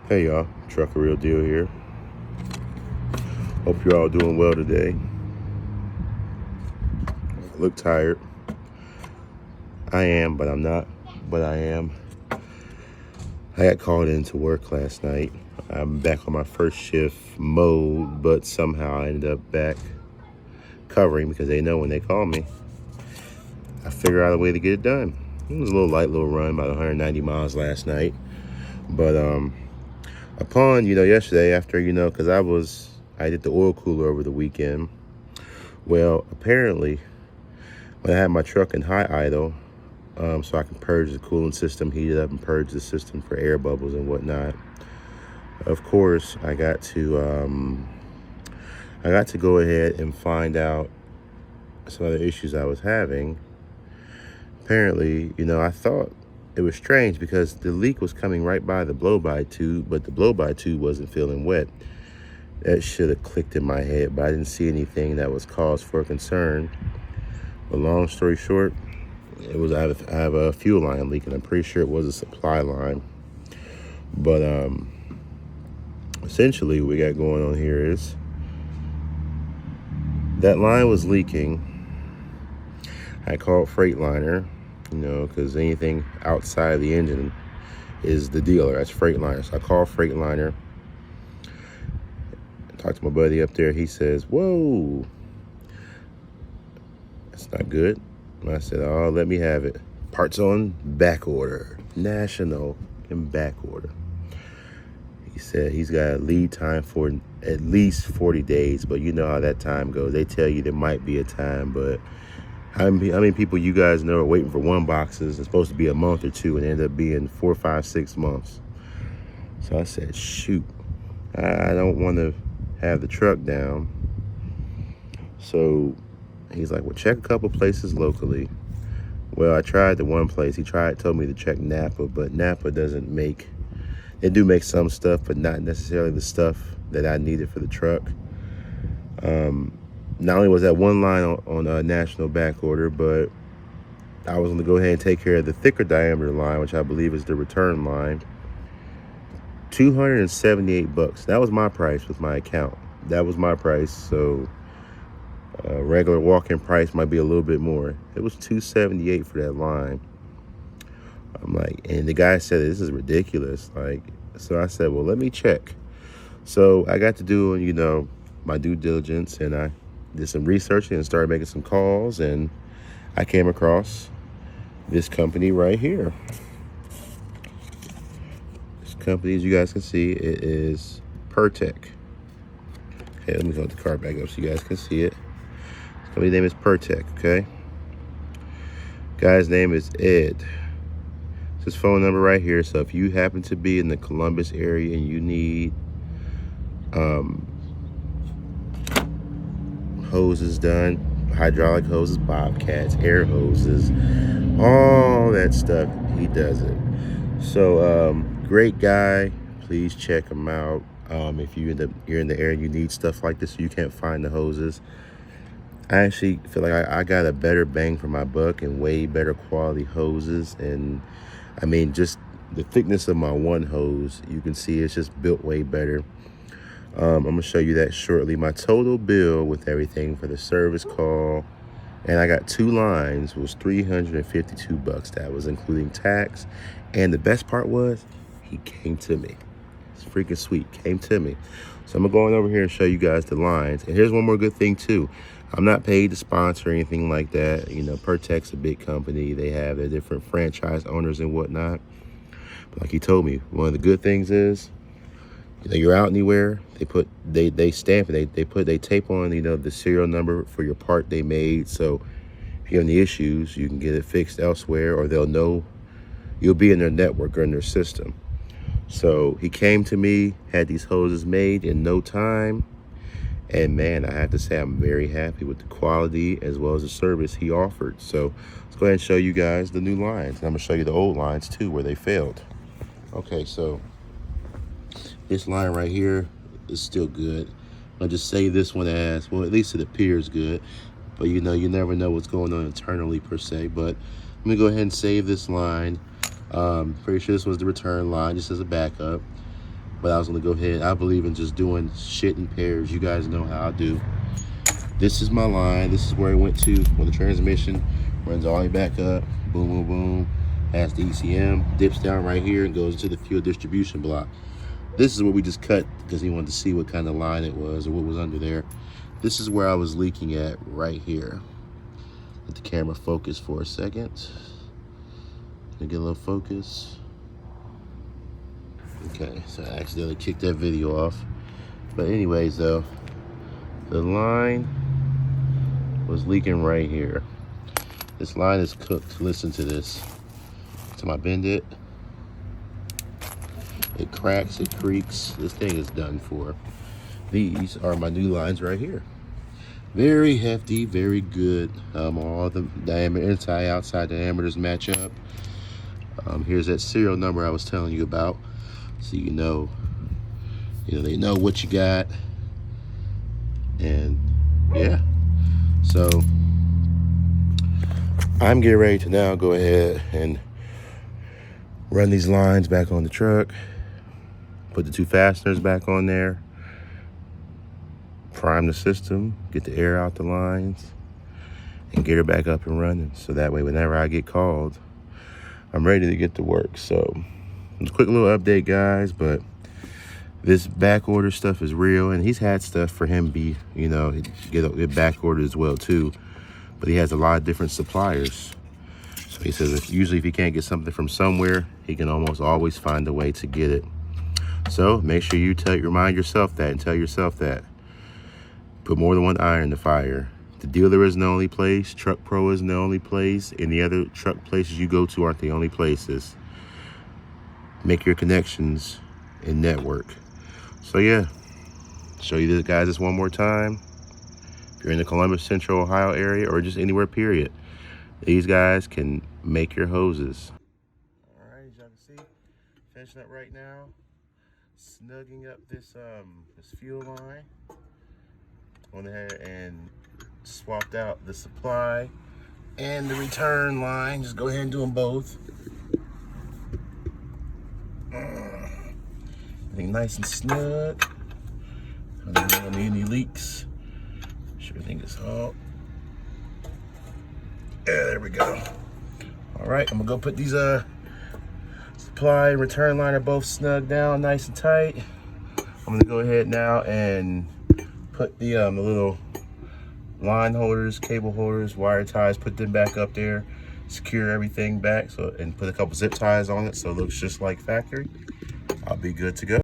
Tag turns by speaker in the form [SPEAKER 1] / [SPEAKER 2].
[SPEAKER 1] Hey y'all, Trucker Real Deal here. Hope you're all doing well today. I look tired. I am, but I'm not. But I am. I got called into work last night. I'm back on my first shift mode, but somehow I ended up back covering because they know when they call me. I figure out a way to get it done. It was a little light, little run, about 190 miles last night. But upon, yesterday after, because I did the oil cooler over the weekend. Well, apparently, when I had my truck in high idle, so I can purge the cooling system, heat it up, and purge the system for air bubbles and whatnot. Of course, I got to go ahead and find out some of the issues I was having. Apparently, I thought it was strange because the leak was coming right by the blow-by tube, but the blow-by tube wasn't feeling wet. That should have clicked in my head, but I didn't see anything that was cause for concern. But long story short, I have a fuel line leak, and I'm pretty sure it was a supply line. But essentially what we got going on here is that line was leaking. I called Freightliner, because anything outside the engine is the dealer. That's Freightliner. So I called Freightliner, talked to my buddy up there. He says, whoa, that's not good. And I said, oh, let me have it. Parts on back order, national and back order. He said he's got a lead time for at least 40 days, but you know how that time goes. They tell you there might be a time, but how many people you guys know are waiting for one boxes? It's supposed to be a month or two, and it ended up being 4, 5, 6 months. So I said, shoot, I don't want to have the truck down. So he's like, well, check a couple places locally. Well, I tried the one place. He told me to check Napa, but Napa doesn't make, they do make some stuff, but not necessarily the stuff that I needed for the truck. Not only was that one line on a national back order, but I was going to go ahead and take care of the thicker diameter line, which I believe is the return line. $278. That was my price with my account. That was my price. So regular walk-in price might be a little bit more. It was $278 for that line. I'm like, and the guy said, this is ridiculous. So I said, well, let me check. So I got to do, my due diligence, and I did some researching and started making some calls, and I came across this company right here. This company, as you guys can see, it is Pertech. Okay, let me hold the car back up so you guys can see it. This company's name is Pertech, okay? Guy's name is Ed. It's his phone number right here, so if you happen to be in the Columbus area and you need hoses done, hydraulic hoses, bobcats, air hoses, all that stuff, he does it. So great guy. Please check him out. If you're in the area and you need stuff like this, you can't find the hoses, I actually feel like I got a better bang for my buck and way better quality hoses. And I mean, just the thickness of my one hose, you can see it's just built way better. I'm gonna show you that shortly. My total bill with everything for the service call, and I got 2 lines, was $352. That was including tax. And the best part was, he came to me. It's freaking sweet, came to me. So I'm gonna go on over here and show you guys the lines. And here's one more good thing too. I'm not paid to sponsor or anything like that. Pertech's a big company. They have their different franchise owners and whatnot. But like he told me, one of the good things is, you're out anywhere, they stamp it, they tape on, the serial number for your part they made. So if you have any issues, you can get it fixed elsewhere, or they'll know you'll be in their network or in their system. So he came to me, had these hoses made in no time. And man, I have to say, I'm very happy with the quality as well as the service he offered. So let's go ahead and show you guys the new lines. And I'm gonna show you the old lines too, where they failed. Okay, so this line right here is still good. I'll just say this one as, well, at least it appears good. But you never know what's going on internally per se. But let me go ahead and save this line. Pretty sure this was the return line, just as a backup. but I was gonna go ahead. I believe in just doing shit in pairs. You guys know how I do. This is my line. This is where it went to when the transmission runs all the way back up. Boom, boom, boom. Past the ECM, dips down right here and goes into the fuel distribution block. This is what we just cut because he wanted to see what kind of line it was or what was under there. This is where I was leaking at right here. Let the camera focus for a second. Get a little focus. Okay, so I accidentally kicked that video off. But anyways though, the line was leaking right here. This line is cooked. Listen to this. Time I bend it, it cracks, it creaks. This thing is done for. These are my new lines right here. Very hefty, very good. All the diameter, inside, outside diameters match up. Here's that serial number I was telling you about, so you know they know what you got. And yeah, so I'm getting ready to now go ahead and run these lines back on the truck, put the 2 fasteners back on there, prime the system, get the air out the lines, and get her back up and running. So that way, whenever I get called, I'm ready to get to work. So, a quick little update, guys, but this back order stuff is real, and he's had stuff for him be, get back ordered as well too, but he has a lot of different suppliers. So he says usually if he can't get something from somewhere, he can almost always find a way to get it. So make sure you remind yourself that and tell yourself that. Put more than one iron in the fire. The dealer isn't the only place. Truck Pro isn't the only place. And the other truck places you go to aren't the only places. Make your connections and network. So yeah, show you this, guys, this one more time. If you're in the Columbus, Central Ohio area, or just anywhere, period, these guys can make your hoses. All right, as y'all can see, finishing up right now, snugging up this fuel line. Went ahead and swapped out the supply and the return line. Just go ahead and do them both. Everything nice and snug. I don't need any leaks. Sure, everything is all. Yeah, there we go. All right, I'm gonna go put these supply and return line are both snug down, nice and tight. I'm gonna go ahead now and put the little line holders, cable holders, wire ties, put them back up there, secure everything back, and put a couple zip ties on it so it looks just like factory. I'll be good to go.